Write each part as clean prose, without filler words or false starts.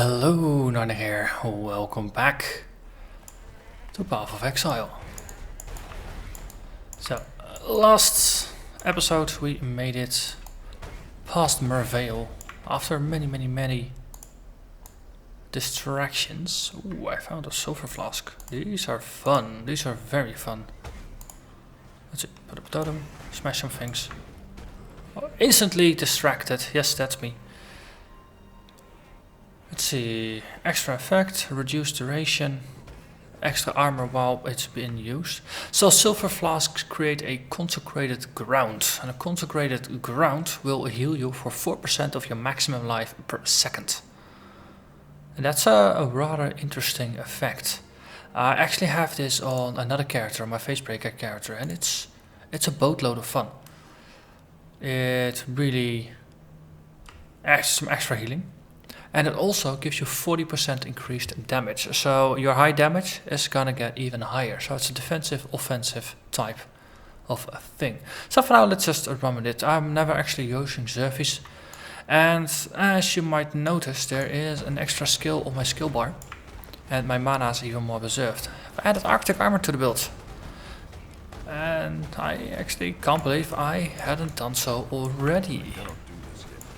Hello, Narnach here. Welcome back to Path of Exile. So, last episode we made it past Mervale after many distractions. Ooh, I found a silver flask. These are fun. These are very fun. Let's see. Put up a totem. Smash some things. Oh, instantly distracted. Yes, that's me. Let's see, extra effect, reduced duration, extra armor while it's being used. So silver flasks create a consecrated ground, and a consecrated ground will heal you for 4% of your maximum life per second. And that's a rather interesting effect. I actually have this on another character, my Facebreaker character, and it's a boatload of fun. It really adds some extra healing. And it also gives you 40% increased damage. So your high damage is gonna get even higher. So it's a defensive, offensive type of a thing. So for now, let's just run with it. I'm never actually using Xerxes. And as you might notice, there is an extra skill on my skill bar. And my mana is even more reserved. I've added Arctic Armor to the build. And I actually can't believe I hadn't done so already.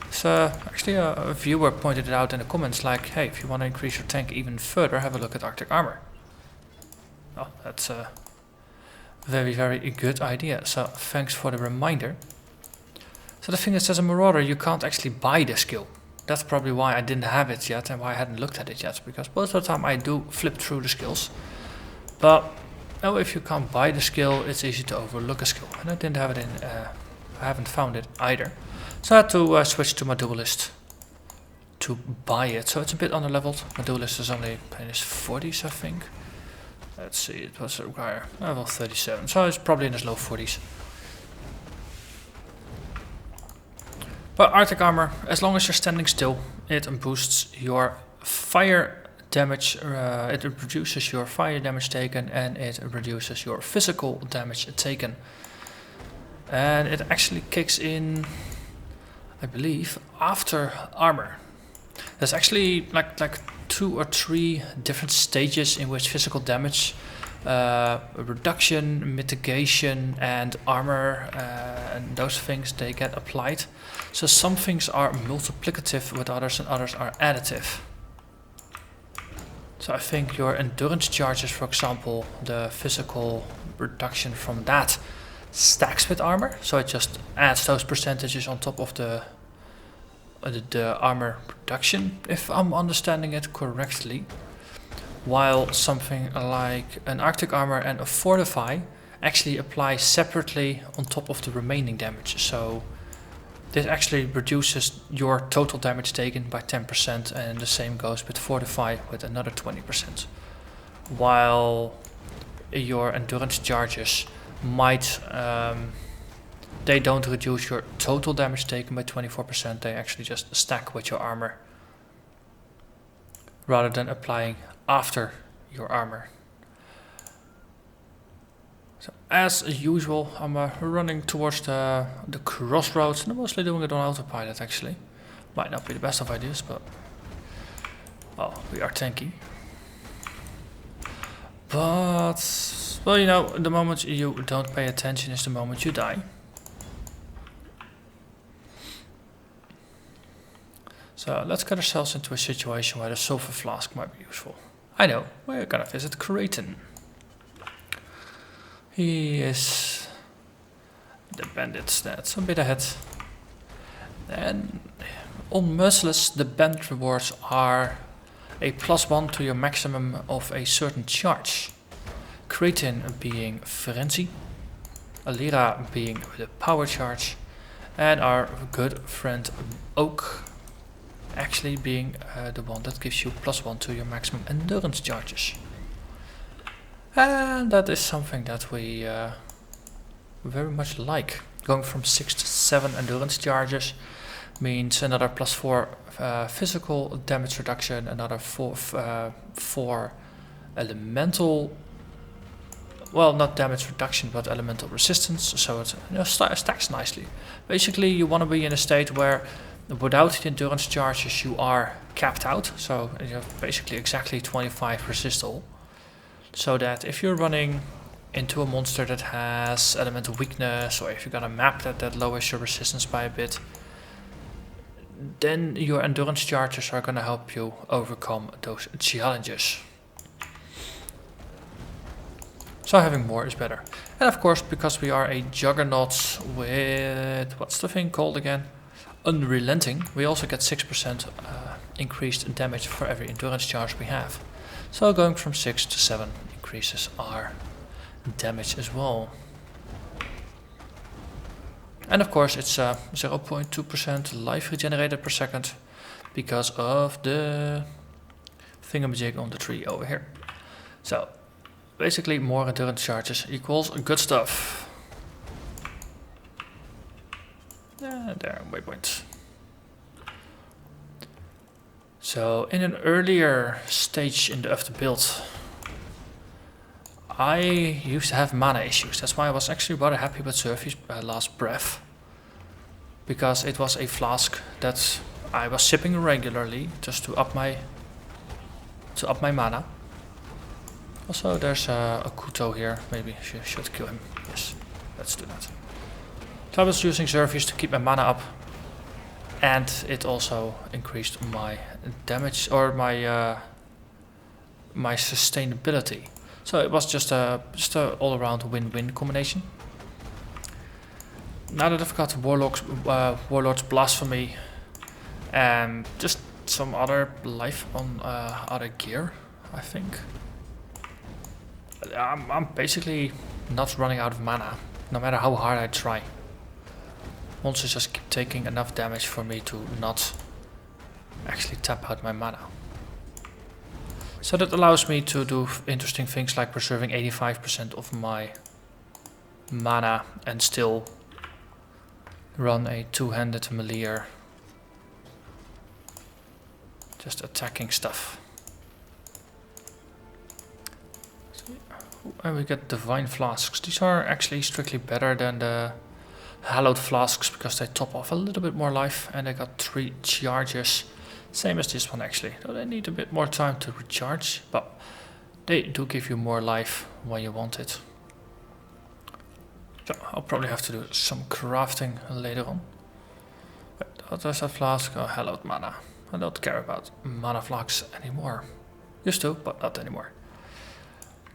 So actually a viewer pointed it out in the comments like, hey, if you want to increase your tank even further, have a look at Arctic Armor. Oh, that's a very good idea, so thanks for the reminder. So the thing is, as a Marauder, you can't actually buy the skill. That's probably why I didn't have it yet and why I hadn't looked at it yet, because most of the time I do flip through the skills. But oh, if you can't buy the skill, it's easy to overlook a skill, and I didn't have it in, I haven't found it either. So I had to switch to my duelist to buy it. So it's a bit underleveled. My duelist is only in his 40s, I think. Let's see, it was require level 37, so it's probably in his low 40s. But Arctic Armor, as long as you're standing still, it boosts your fire damage. It reduces your fire damage taken, and it reduces your physical damage taken. And it actually kicks in, I believe, after armor. There's actually like 2 or 3 different stages in which physical damage, reduction, mitigation, and armor, and those things, they get applied. So some things are multiplicative with others, and others are additive. So I think your endurance charges, for example, the physical reduction from that stacks with armor, so it just adds those percentages on top of the armor reduction, if I'm understanding it correctly. While something like an Arctic Armor and a Fortify actually apply separately on top of the remaining damage. So this actually reduces your total damage taken by 10%, and the same goes with Fortify with another 20%. While your endurance charges might, they don't reduce your total damage taken by 24%, they actually just stack with your armor rather than applying after your armor. So as usual, I'm running towards the crossroads, and I'm mostly doing it on autopilot actually. Might not be the best of ideas, but well, we are tanky. But well, you know, the moment you don't pay attention is the moment you die. So let's get ourselves into a situation where the silver flask might be useful. I know, we're gonna visit Creighton. He is the bandit stats a bit ahead. And on Merciless, the band rewards are a +1 to your maximum of a certain charge. Creighton being Frenzy, Alira being the power charge, and our good friend Oak actually being the one that gives you +1 to your maximum endurance charges. And that is something that we very much like. Going from 6 to 7 endurance charges means another +4 physical damage reduction, another 4 elemental, well, not damage reduction, but elemental resistance, so it stacks nicely. Basically, you want to be in a state where Without the endurance charges you are capped out, so you have basically exactly 25 resistol. So that if you're running into a monster that has elemental weakness, or if you got a map that lowers your resistance by a bit, then your endurance charges are gonna help you overcome those challenges. So having more is better. And of course, because we are a Juggernaut with, what's the thing called again? Unrelenting, we also get 6% increased damage for every endurance charge we have. So going from 6 to 7 increases our damage as well. And of course it's 0.2% life regenerated per second because of the thingamajig on the tree over here. So basically more endurance charges equals good stuff. There, waypoint. So in an earlier stage of the build, I used to have mana issues. That's why I was actually rather happy with Surfy's last breath, because it was a flask that I was sipping regularly just to up my mana. Also, there's a Kuto here. Maybe I should kill him. Yes, let's do that. So I was using Surfy's to keep my mana up, and it also increased my damage or my my sustainability. So it was just a all-around win-win combination. Now that I've got Warlord's Blasphemy and just some other life on other gear, I think I'm basically not running out of mana, no matter how hard I try. Monsters just keep taking enough damage for me to not actually tap out my mana. So that allows me to do interesting things like preserving 85% of my mana and still run a two-handed melee, just attacking stuff. And we get Divine Flasks. These are actually strictly better than the Hallowed Flasks because they top off a little bit more life and they got 3 charges. Same as this one actually. So they need a bit more time to recharge, but they do give you more life when you want it. So I'll probably have to do some crafting later on. What does that flask? Oh, hallowed mana. I don't care about mana flasks anymore. Used to, but not anymore.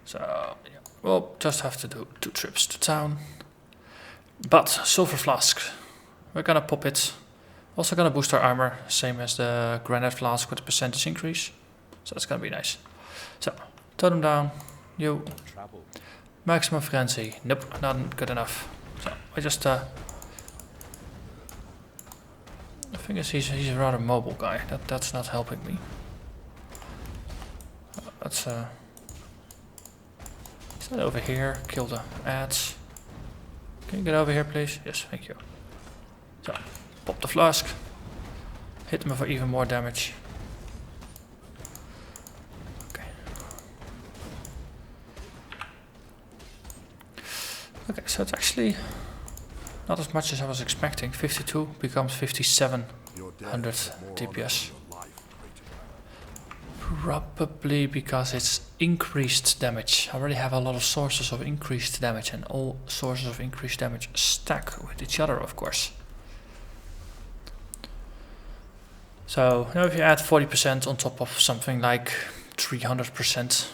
So yeah, we'll just have to do 2 trips to town. But silver flask, we're gonna pop it. Also gonna boost our armor, same as the granite flask with a percentage increase. So that's gonna be nice. So, totem down, you. Maximum frenzy, nope, not good enough. So, I just, the thing is he's a rather mobile guy, that's not helping me. Let's, set over here, kill the ads. Can you get over here please? Yes, thank you. So, pop the flask, hit him for even more damage. Okay. Okay, so it's actually not as much as I was expecting. 52 becomes 5700 DPS. Probably because it's increased damage. I already have a lot of sources of increased damage, and all sources of increased damage stack with each other, of course. So now if you add 40% on top of something like 300%,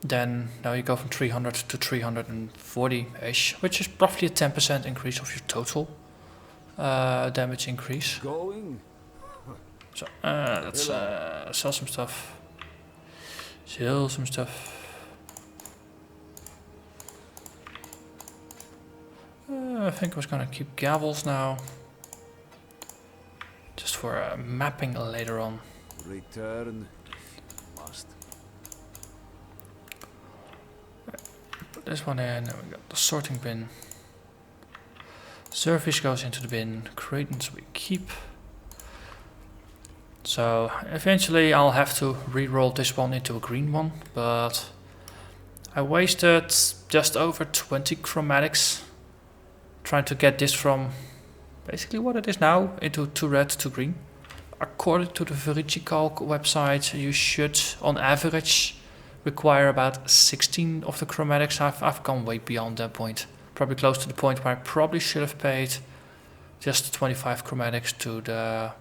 then now you go from 300 to 340-ish, which is roughly a 10% increase of your total damage increase. So let's sell some stuff. Sell some stuff. I think I was gonna keep gavels now, just for mapping later on. Return must. Put this one in, and we got the sorting bin. Surface goes into the bin. Cretans we keep. So eventually I'll have to re-roll this one into a green one, but I wasted just over 20 chromatics trying to get this from basically what it is now, into 2 red, 2 green. According to the Vericicalc website, you should, on average, require about 16 of the chromatics. I've gone way beyond that point. Probably close to the point where I probably should have paid just 25 chromatics to the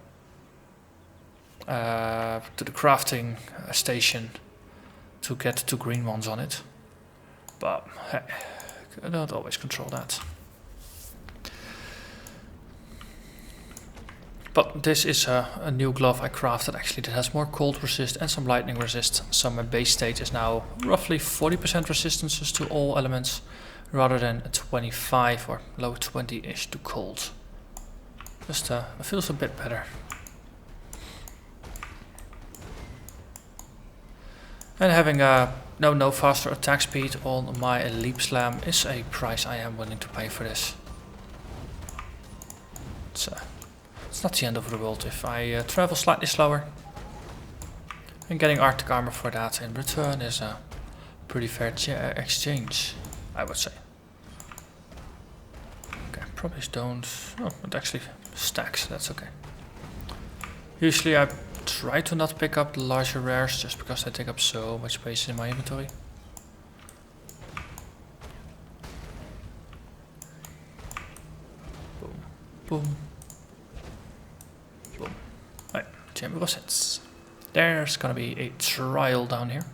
crafting station to get 2 green ones on it. But hey, I don't always control that. But this is a new glove I crafted actually that has more cold resist and some lightning resist. So my base state is now roughly 40% resistances to all elements rather than 25 or low 20-ish to cold. Just it feels a bit better. And having no faster attack speed on my leap slam is a price I am willing to pay for this. It's not the end of the world if I travel slightly slower. And getting Arctic armor for that in return is a pretty fair exchange, I would say. Okay, probably don't... Oh, it actually stacks, that's okay. Usually I try to not pick up the larger rares just because they take up so much space in my inventory. Boom, boom, boom. Right, chamber of sets. There's gonna be a trial down here.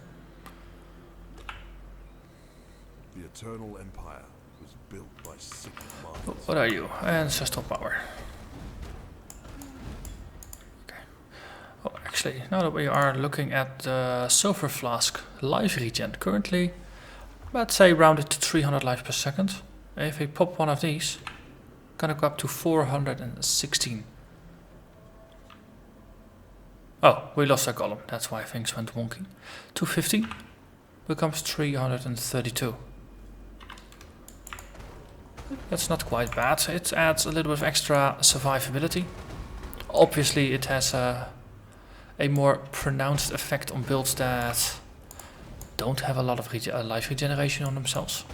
The Eternal Empire was built by sick minds. Oh, what are you? Ancestral power. Oh, actually, now that we are looking at the Silver Flask life regen, currently, let's say rounded to 300 life per second. If we pop one of these, gonna go up to 416. Oh, we lost our golem, that's why things went wonky. 250 becomes 332. That's not quite bad, it adds a little bit of extra survivability. Obviously it has a more pronounced effect on builds that don't have a lot of life regeneration on themselves.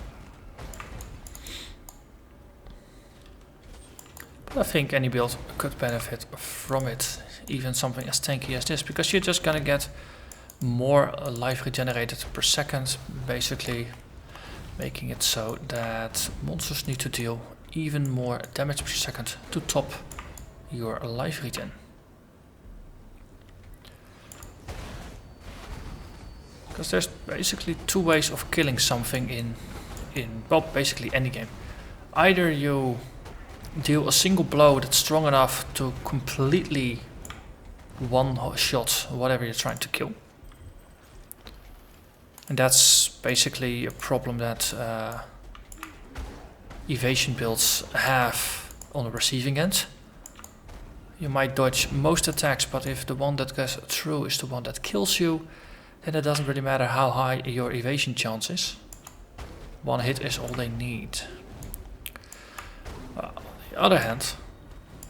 But I think any build could benefit from it, even something as tanky as this, because you're just gonna get more life regenerated per second, basically making it so that monsters need to deal even more damage per second to top your life regen. Because there's basically 2 ways of killing something in well, basically any game. Either you deal a single blow that's strong enough to completely one-shot whatever you're trying to kill. And that's basically a problem that evasion builds have on the receiving end. You might dodge most attacks, but if the one that goes through is the one that kills you, then it doesn't really matter how high your evasion chance is. 1 hit is all they need. On the other hand,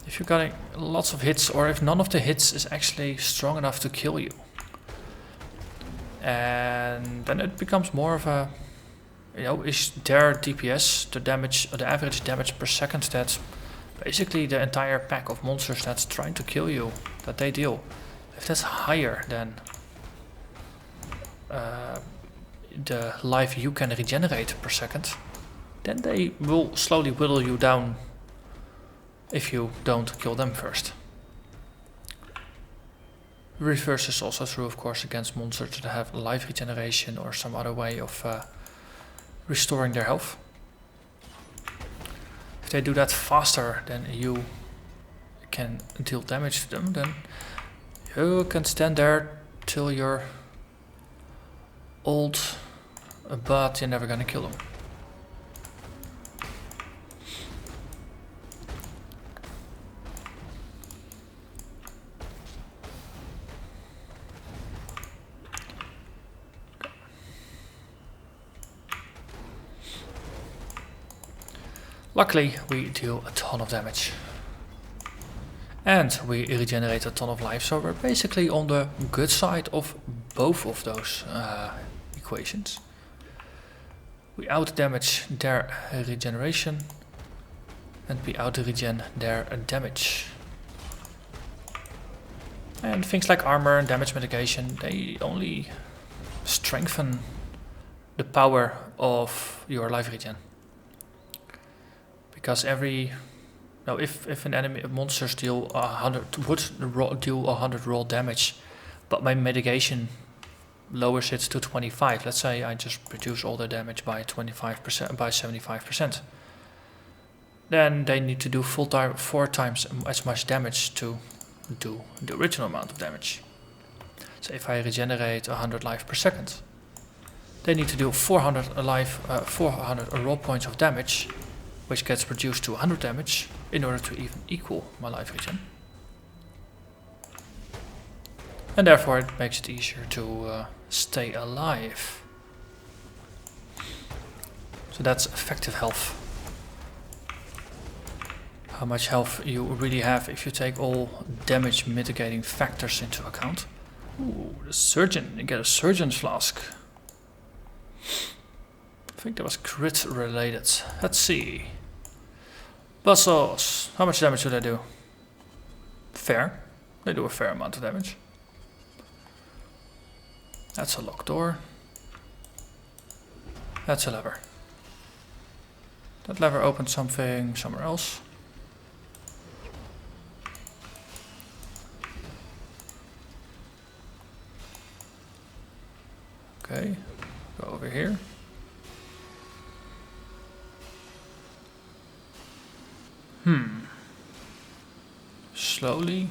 if you're getting lots of hits, or if none of the hits is actually strong enough to kill you, and then it becomes more of a, is their DPS, the damage, the average damage per second that basically the entire pack of monsters that's trying to kill you, that they deal, if that's higher than the life you can regenerate per second, then they will slowly whittle you down if you don't kill them first. Reverse is also true, of course, against monsters that have life regeneration or some other way of restoring their health. If they do that faster than you can deal damage to them, then you can stand there till you're old, but you're never gonna kill them. Luckily, we deal a ton of damage. And we regenerate a ton of life, so we're basically on the good side of both of those equations. We out-damage their regeneration, and we auto-regen their damage. And things like armor and damage mitigation, they only strengthen the power of your life regen. Because if an enemy monsters deal 100 deal 100 raw damage, but my mitigation lowers it to 25. Let's say I just reduce all the damage by 25%, by 75%. Then they need to do 4 times as much damage to do the original amount of damage. So if I regenerate 100 life per second, they need to do 400 raw points of damage, which gets reduced to 100 damage in order to even equal my life regen. And therefore it makes it easier to stay alive. So that's effective health. How much health you really have if you take all damage mitigating factors into account. Ooh, the surgeon, you get a surgeon's flask. I think that was crit related. Let's see. Buzzsaws, how much damage do they do? Fair, they do a fair amount of damage. That's a locked door. That's a lever. That lever opens something somewhere else. Okay, go over here. Slowly.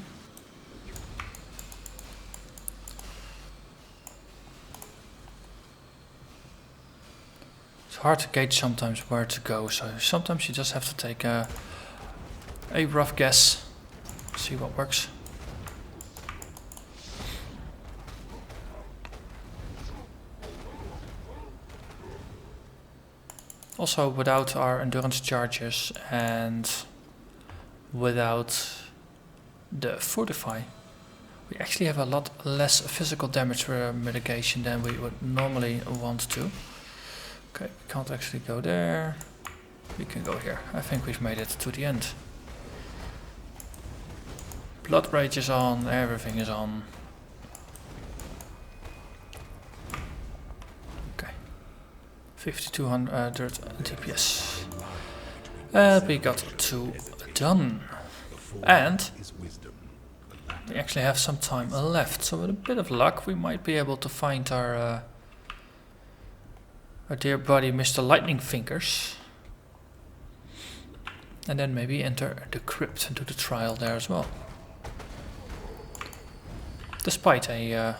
It's hard to gauge sometimes where to go, so sometimes you just have to take a rough guess, see what works. Also, without our endurance charges and without the fortify, we actually have a lot less physical damage mitigation than we would normally want to. Okay, we can't actually go there. We can go here. I think we've made it to the end. Blood rage is on, everything is on. Okay. 5200 DPS. And we got 2 done. And we actually have some time left, so with a bit of luck we might be able to find our dear buddy Mr. Lightning Fingers. And then maybe enter the crypt and do the trial there as well. Despite a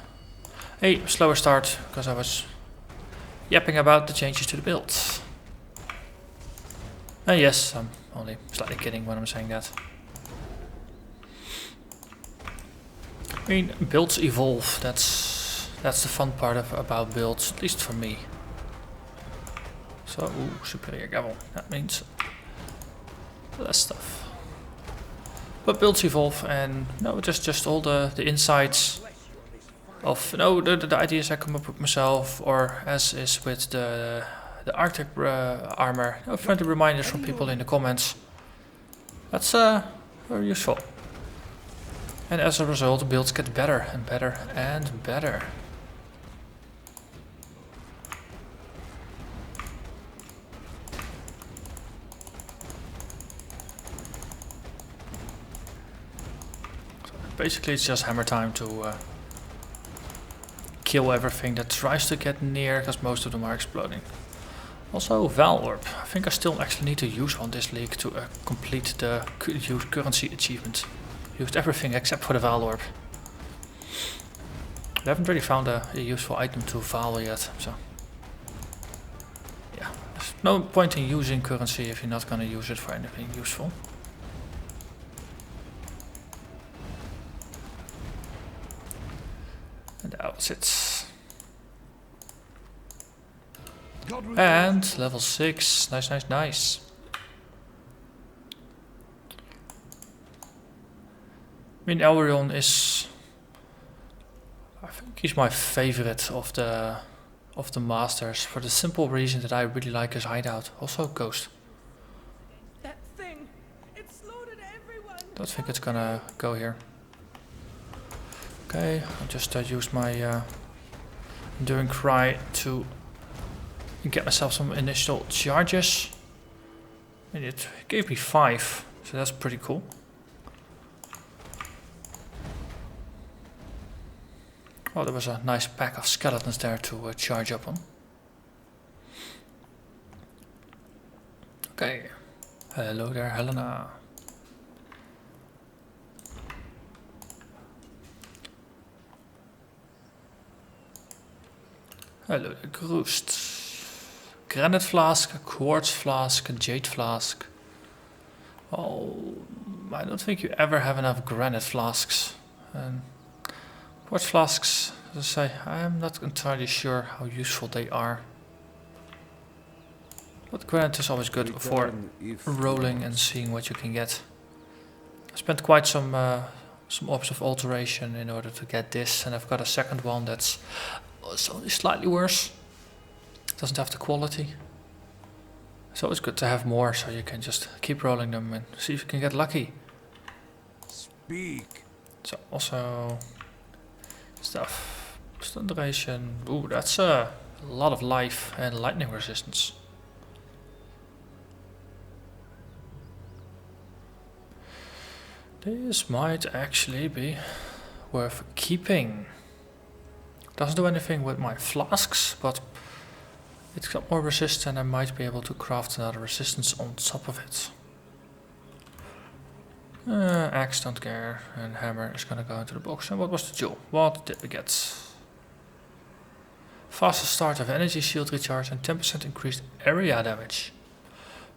slower start, because I was yapping about the changes to the build. And yes, I'm only slightly kidding when I'm saying that. I mean, builds evolve, that's the fun part about builds, at least for me. So, ooh, superior gavel, that means less stuff. But builds evolve, and no, just all the insights of the ideas I come up with myself, or as is with the Arctic armor, friendly reminders from people in the comments. That's very useful. And as a result, builds get better and better and better. So basically, it's just hammer time to kill everything that tries to get near, because most of them are exploding. Also, Val Orb. I think I still actually need to use one this league to complete the currency achievement. Used everything except for the Val Orb. I haven't really found a useful item to Val yet, so yeah, there's no point in using currency if you're not gonna use it for anything useful. And that was it. And level 6, nice, nice, nice. I mean, Elrion is, I think he's my favorite of the masters, for the simple reason that I really like his hideout. Also Ghost. That thing. Don't think it's gonna go here. Okay, I'll just use my Enduring Cry to get myself some initial charges. And it gave me 5, so that's pretty cool. Well, there was a nice pack of skeletons there to charge up on. Okay, hello there, Helena. Hello there, Groost. Granite flask, a quartz flask, a jade flask. Oh, I don't think you ever have enough granite flasks. And quartz flasks, as I say, I'm not entirely sure how useful they are. But granite is always good for rolling and seeing what you can get. I spent quite some orbs of alteration in order to get this, and I've got a second one that's only slightly worse. Doesn't have the quality. It's always good to have more, so you can just keep rolling them and see if you can get lucky. Speak. So also stuff. Stun duration. Ooh, that's a lot of life and lightning resistance. This might actually be worth keeping. Doesn't do anything with my flasks, but it's got more resistance and I might be able to craft another resistance on top of it. Axe, don't care, and hammer is gonna go into the box. And what was the jewel? What did we get? Faster start of energy shield recharge and 10% increased area damage.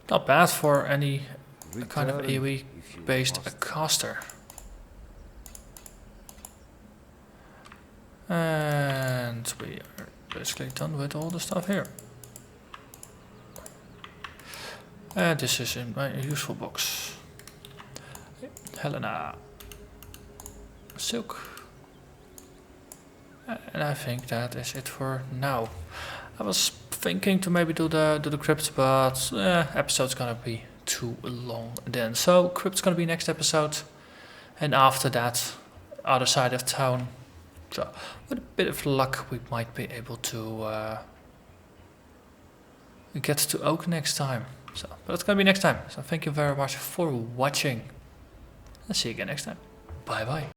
Not bad for any kind of AoE based caster. And we are basically done with all the stuff here. And this is in my useful box. Helena. Silk. And I think that is it for now. I was thinking to maybe do the crypt, but episode's gonna be too long then. So crypt's gonna be next episode, and after that, other side of town. So with a bit of luck, we might be able to get to Oak next time. So, but it's gonna be next time. So thank you very much for watching. I'll see you again next time. Bye bye.